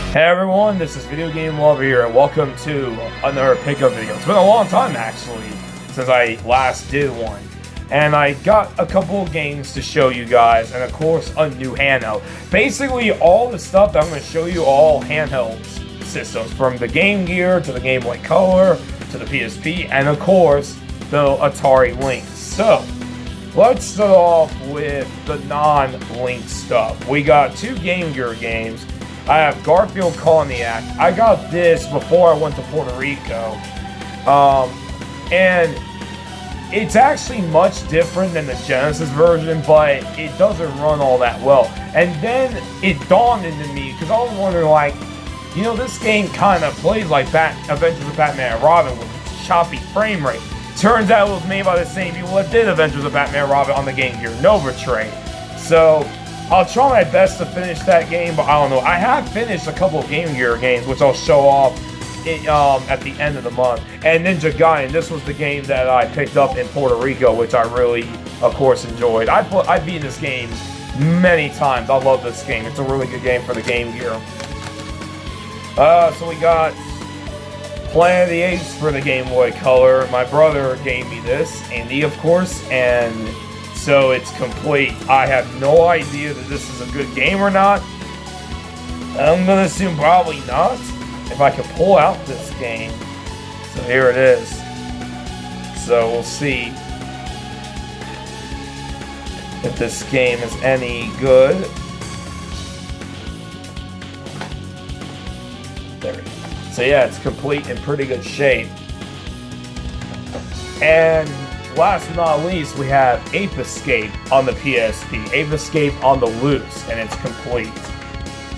Hey everyone, this is Video Game Lover here, and welcome to another pickup video. It's been a long time actually since I last did one, and I got a couple of games to show you guys, and of course a new handheld. Basically all the stuff that I'm going to show you, all handheld systems, from the Game Gear to the Game Boy Color to the PSP, and of course the Atari Lynx. So let's start off with the non-Lynx stuff. We got two Game Gear games. I have Garfield Cognac. I got this before I went to Puerto Rico. And it's actually much different than the Genesis version, but it doesn't run all that well. And then it dawned into me, because I was wondering, like, you know, this game kind of plays like Adventures of Batman and Robin with choppy frame rate. Turns out it was made by the same people that did Adventures of Batman and Robin on the Game Gear Nova tray. So I'll try my best to finish that game, but I don't know. I have finished a couple of Game Gear games, which I'll show off at the end of the month. And Ninja Gaiden, this was the game that I picked up in Puerto Rico, which I really, of course, enjoyed. I've beaten this game many times. I love this game. It's a really good game for the Game Gear. So we got Planet of the Apes for the Game Boy Color. My brother gave me this, Andy, of course, and so it's complete. I have no idea that this is a good game or not. I'm gonna assume probably not, if I can pull out this game. So here it is. So we'll see if this game is any good. There we go. So yeah, it's complete in pretty good shape. And last but not least, we have Ape Escape on the PSP. Ape Escape on the loose, and it's complete.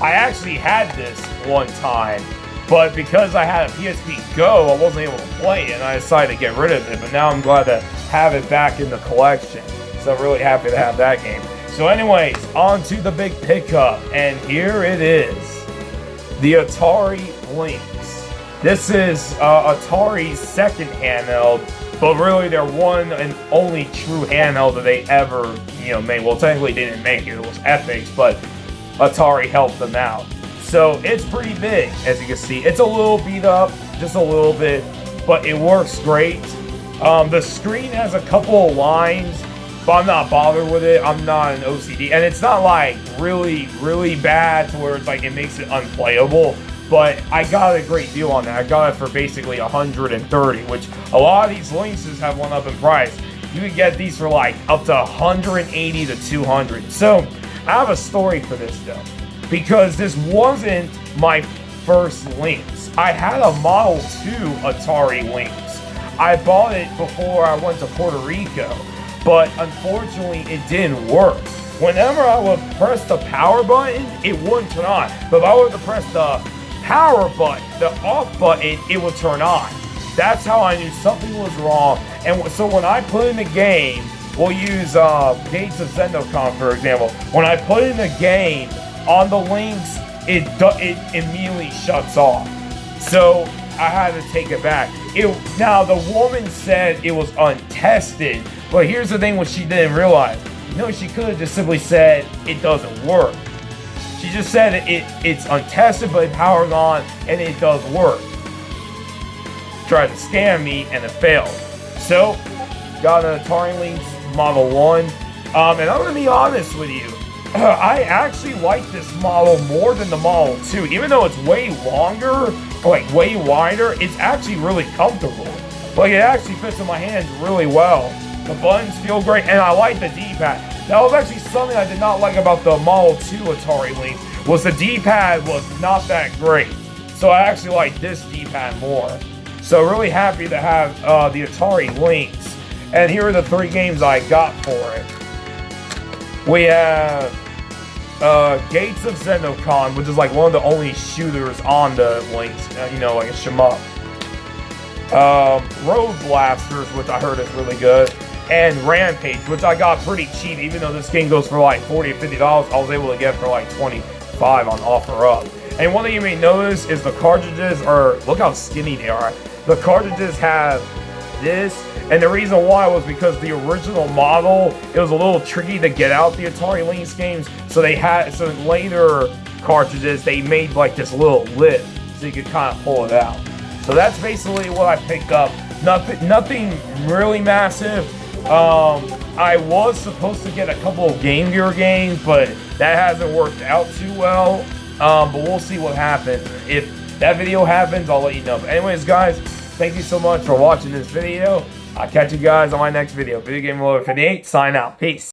I actually had this one time, but because I had a PSP Go, I wasn't able to play it, and I decided to get rid of it. But now I'm glad to have it back in the collection. So I'm really happy to have that game. So anyways, on to the big pickup, and here it is. The Atari Lynx. This is Atari's second handheld, but really their one and only true handheld that they ever, made. Well, technically they didn't make it. It was Epic's, but Atari helped them out. So it's pretty big, as you can see. It's a little beat up, just a little bit, but it works great. The screen has a couple of lines, but I'm not bothered with it. I'm not an OCD, and it's not like really, really bad to where it's like it makes it unplayable. But I got a great deal on that. I got it for basically $130, which a lot of these Lynxes have went up in price. You can get these for like up to $180 to $200. So I have a story for this though, because this wasn't my first Lynx. I had a Model 2 Atari Lynx. I bought it before I went to Puerto Rico, but unfortunately it didn't work. Whenever I would press the power button, it wouldn't turn on. But if I were to press the power button, the off button, it would turn on. That's how I knew something was wrong. And so when I put in the game, we'll use Gates of Zendocon for example. When I put in the game on the Lynx, it immediately shuts off. So I had to take it back. Now the woman said it was untested, but here's the thing: what she didn't realize. She could have just simply said it doesn't work. She just said it's untested, but it powers on and it does work. Tried to scam me and it failed. So, got an Atari Lynx Model 1. And I'm going to be honest with you. I actually like this model more than the Model 2. Even though it's way longer, like way wider, it's actually really comfortable. Like, it actually fits in my hands really well. The buttons feel great, and I like the D-pad. That was actually something I did not like about the Model 2 Atari Lynx, was the D-pad was not that great. So I actually like this D-pad more. So really happy to have the Atari Lynx. And here are the three games I got for it. We have Gates of Zendocon, which is like one of the only shooters on the Lynx, like a shmup. Road Blasters, which I heard is really good. And Rampage, which I got pretty cheap, even though this game goes for like $40 or $50, I was able to get for like $25 on OfferUp. And one thing you may notice is the cartridges are, look how skinny they are. The cartridges have this, and the reason why was because the original model, it was a little tricky to get out the Atari Lynx games, so later cartridges, they made like this little lid so you could kind of pull it out. So that's basically what I picked up. Nothing really massive. I was supposed to get a couple of Game Gear games, but that hasn't worked out too well. But we'll see what happens. If that video happens, I'll let you know. But anyways, guys, thank you so much for watching this video. I'll catch you guys on my next video. Video Game Lover 58, sign out. Peace.